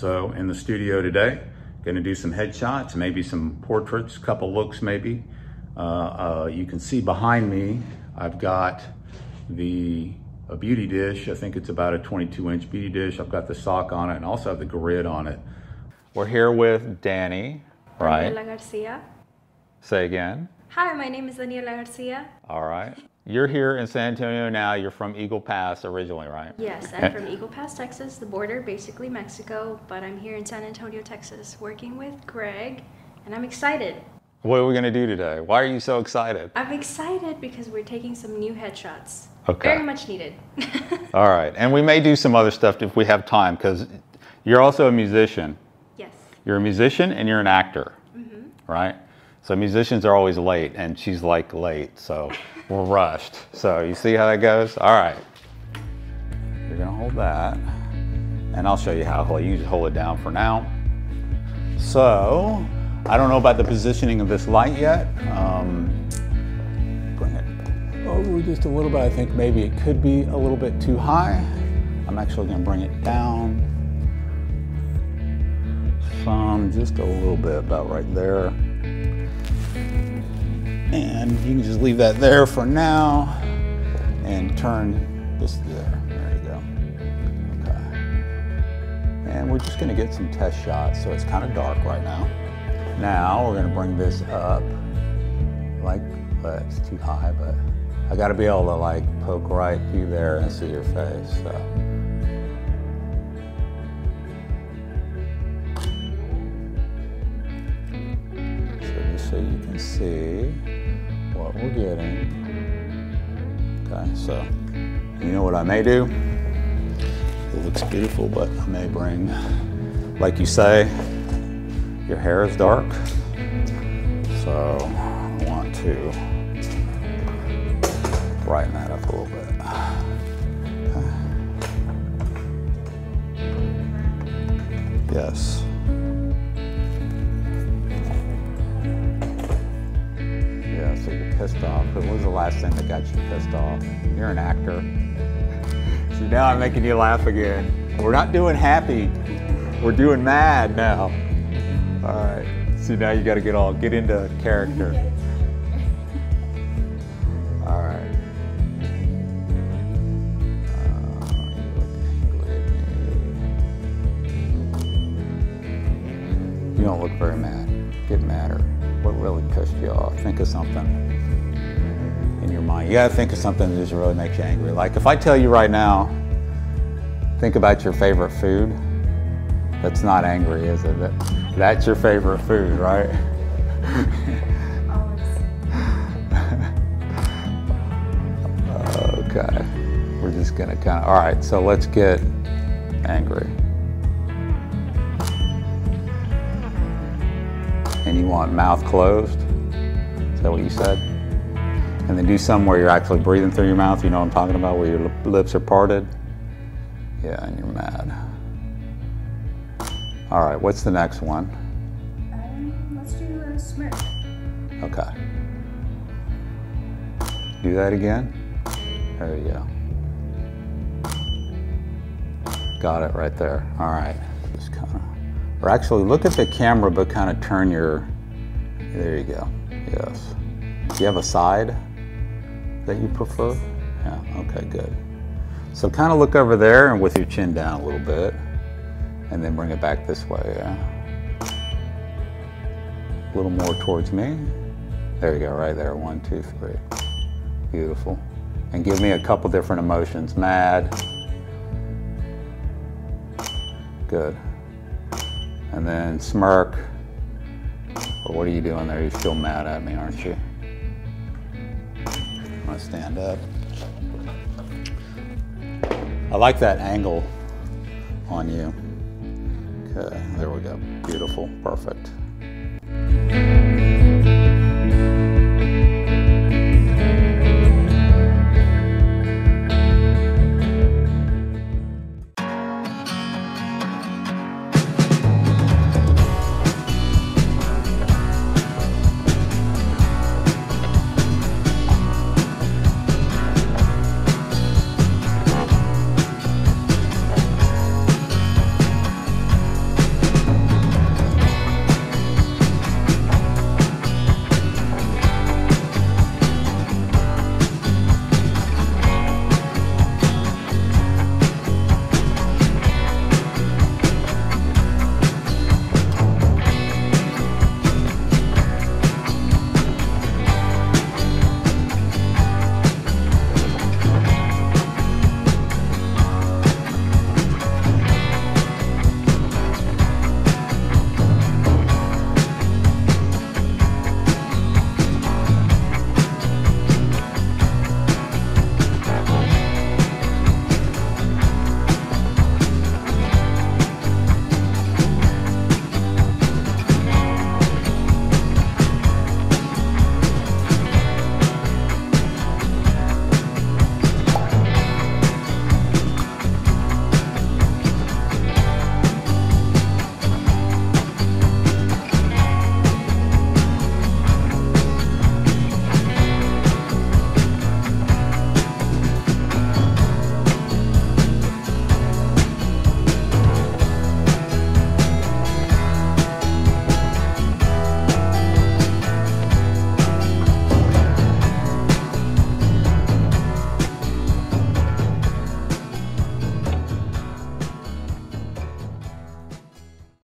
So in the studio today, gonna do some headshots, maybe some portraits, couple looks maybe. You can see behind me, I've got a beauty dish. I think it's about a 22-inch beauty dish. I've got the sock on it and also have the grid on it. We're here with Danny, right? Daniela Garcia. Say again. Hi, my name is Daniela Garcia. All right. You're here in San Antonio now. You're from Eagle Pass originally, right? Yes, I'm from Eagle Pass, Texas, the border, basically Mexico, but I'm here in San Antonio, Texas, working with Greg, and I'm excited. What are we gonna do today? Why are you so excited? I'm excited because we're taking some new headshots. Okay. Very much needed. All right, and we may do some other stuff if we have time, because you're also a musician. Yes. You're a musician and you're an actor, right? So musicians are always late, and she's like late, so we're rushed. So you see how that goes? All right. You're gonna hold that, and I'll show you how. You just hold it down for now. So, I don't know about the positioning of this light yet. Bring it over just a little bit. I think maybe it could be a little bit too high. I'm actually gonna bring it down some, just a little bit, about right there. And you can just leave that there for now and turn this there. There you go. Okay. And we're just gonna get some test shots, so it's kind of dark right now. Now we're gonna bring this up, like, it's too high, but I gotta be able to like poke right through there and see your face, so. So you can see what we're getting. Okay, so you know what I may do? It looks beautiful, but I may bring, like you say, your hair is dark, so I want to brighten that up a little bit. Okay. Yes. So you're pissed off. What was the last thing that got you pissed off? You're an actor. So now I'm making you laugh again. We're not doing happy. We're doing mad now. All right. So now you got to get into character. All right. You don't look very mad. Get madder. What really pissed you off? Think of something in your mind. You gotta think of something that just really makes you angry. Like if I tell you right now, think about your favorite food, that's not angry, is it? That's your favorite food, right? Okay, we're just gonna all right, so let's get angry. And you want mouth closed? Is that what you said? And then do some where you're actually breathing through your mouth, you know what I'm talking about, where your lips are parted? Yeah, and you're mad. All right, what's the next one? Let's do a smirk. Okay. Do that again. There you go. Got it right there. All right. Just kind of. Or actually, look at the camera, but kind of turn your, there you go, yes. Do you have a side that you prefer? Yeah, okay, good. So kind of look over there and with your chin down a little bit, and then bring it back this way, yeah. A little more towards me. There you go, right there, 1, 2, 3. Beautiful. And give me a couple different emotions, mad. Good. And then smirk. Well, what are you doing there? You're still mad at me, aren't you? I'm gonna stand up. I like that angle on you. Okay, there we go. Beautiful, perfect.